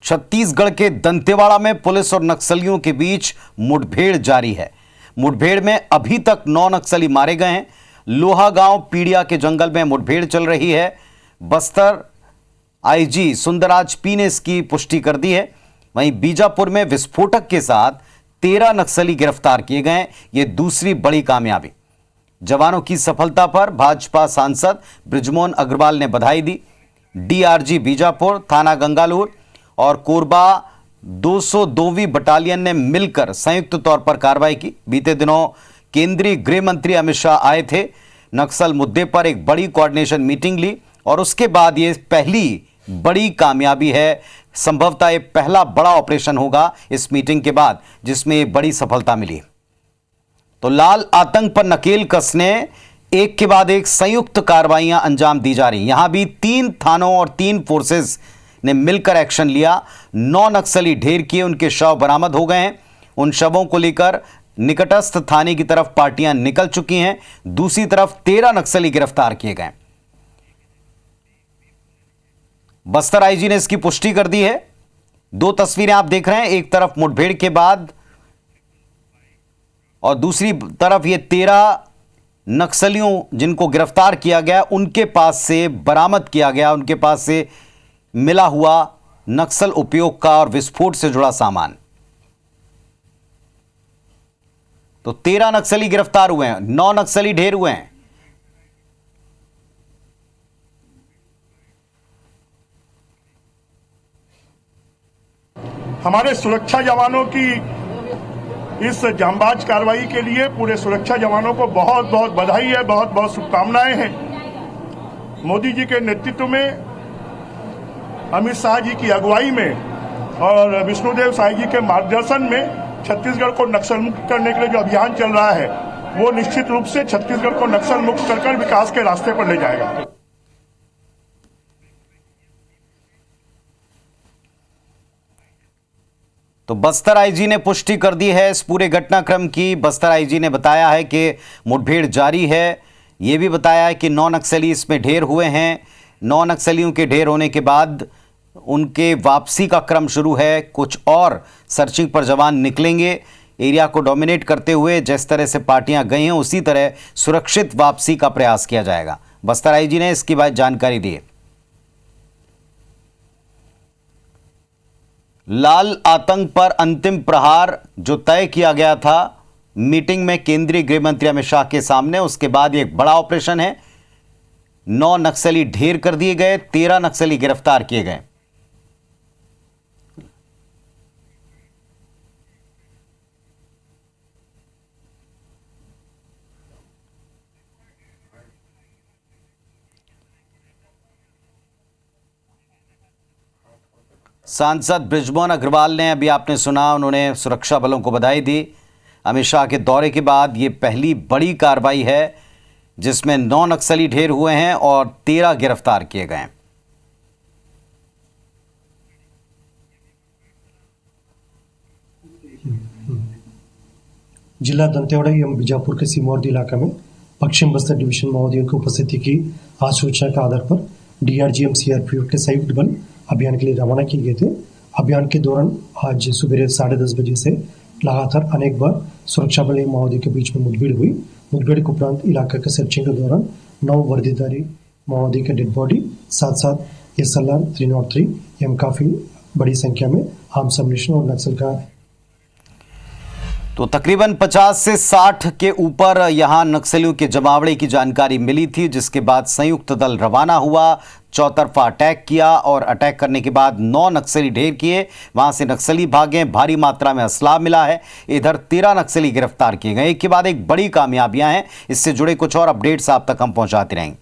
छत्तीसगढ़ के दंतेवाड़ा में पुलिस और नक्सलियों के बीच मुठभेड़ जारी है। मुठभेड़ में अभी तक 9 नक्सली मारे गए हैं। लोहा गांव पीड़िया के जंगल में मुठभेड़ चल रही है। बस्तर आईजी सुंदरराज पी ने इसकी पुष्टि कर दी है। वहीं बीजापुर में विस्फोटक के साथ 13 नक्सली गिरफ्तार किए गए। ये दूसरी बड़ी कामयाबी। जवानों की सफलता पर भाजपा सांसद बृजमोहन अग्रवाल ने बधाई दी। डीआरजी बीजापुर, थाना गंगालूर और कोरबा 202वीं बटालियन ने मिलकर संयुक्त तौर पर कार्रवाई की। बीते दिनों केंद्रीय गृह मंत्री अमित शाह आए थे। नक्सल मुद्दे पर एक बड़ी कोऑर्डिनेशन मीटिंग ली और उसके बाद ये पहली बड़ी कामयाबी है। संभवतः ये पहला बड़ा ऑपरेशन होगा इस मीटिंग के बाद जिसमें बड़ी सफलता मिली। तो लाल आतंक पर नकेल कसने एक के बाद एक संयुक्त कार्रवाइयां अंजाम दी जा रही। यहां भी 3 थानों और 3 फोर्सेस ने मिलकर एक्शन लिया। 9 नक्सली ढेर किए, उनके शव बरामद हो गए हैं। उन शवों को लेकर निकटस्थ थाने की तरफ पार्टियां निकल चुकी हैं। दूसरी तरफ 13 नक्सली गिरफ्तार किए गए। बस्तर आईजी ने इसकी पुष्टि कर दी है। 2 तस्वीरें आप देख रहे हैं, एक तरफ मुठभेड़ के बाद और दूसरी तरफ ये 13 नक्सलियों जिनको गिरफ्तार किया गया, उनके पास से बरामद किया गया, उनके पास से मिला हुआ नक्सल उपयोग का और विस्फोट से जुड़ा सामान। तो 13 नक्सली गिरफ्तार हुए हैं, 9 नक्सली ढेर हुए हैं। हमारे सुरक्षा जवानों की इस जांबाज कार्रवाई के लिए पूरे सुरक्षा जवानों को बहुत बहुत बधाई है, बहुत बहुत शुभकामनाएं हैं। मोदी जी के नेतृत्व में, अमित शाह जी की अगुवाई में और विष्णुदेव साई जी के मार्गदर्शन में छत्तीसगढ़ को नक्सल मुक्त करने के लिए जो अभियान चल रहा है वो निश्चित रूप से छत्तीसगढ़ को नक्सल मुक्त कर विकास के रास्ते पर ले जाएगा। तो बस्तर आईजी ने पुष्टि कर दी है इस पूरे घटनाक्रम की। बस्तर आईजी ने बताया है कि मुठभेड़ जारी है। यह भी बताया है कि 9 नक्सली इसमें ढेर हुए हैं। 9 नक्सलियों के ढेर होने के बाद उनके वापसी का क्रम शुरू है। कुछ और सर्चिंग पर जवान निकलेंगे। एरिया को डोमिनेट करते हुए जिस तरह से पार्टियां गई हैं उसी तरह सुरक्षित वापसी का प्रयास किया जाएगा। बस्तर आईजी ने इसकी बात जानकारी दी है। लाल आतंक पर अंतिम प्रहार जो तय किया गया था मीटिंग में केंद्रीय गृह मंत्री अमित शाह के सामने, उसके बाद एक बड़ा ऑपरेशन है। 9 नक्सली ढेर कर दिए गए, 13 नक्सली गिरफ्तार किए गए। सांसद बृजमोहन अग्रवाल ने, अभी आपने सुना, उन्होंने सुरक्षा बलों को बधाई दी। अमित शाह के दौरे के बाद ये पहली बड़ी कार्रवाई है जिसमें 9 नक्सली ढेर हुए हैं और 13 गिरफ्तार किए गए हैं। जिला दंतेवाड़ा एवं बीजापुर के सीमावर्ती इलाका में पश्चिम बस्तर डिवीजन माओवादियों की उपस्थिति की आज सूचना के आधार पर डीआरजीएम सीआरपीएफ के संयुक्त बल अभियान के लिए रवाना किए गए थे। अभियान के दौरान आज सुबह 10:30 बजे से लगातार अनेक बार सुरक्षा बल एवं माओवादियों के बीच में मुठभेड़ हुई। मुठभेड़ के उपरांत इलाका के सर्चिंग के दौरान 9 वर्दीधारी माओवादी के डेड बॉडी, साथ SLR 303 एवं काफी बड़ी संख्या में आर्म्स एम्युनिशन और नक्सल का। तो तकरीबन 50 से 60 के ऊपर यहां नक्सलियों के जमावड़े की जानकारी मिली थी, जिसके बाद संयुक्त दल रवाना हुआ, चौतरफा अटैक किया और अटैक करने के बाद 9 नक्सली ढेर किए। वहां से नक्सली भागे, भारी मात्रा में असला मिला है। इधर 13 नक्सली गिरफ्तार किए गए। एक के बाद एक बड़ी कामयाबियां हैं। इससे जुड़े कुछ और अपडेट्स आप तक हम पहुंचाते रहेंगे।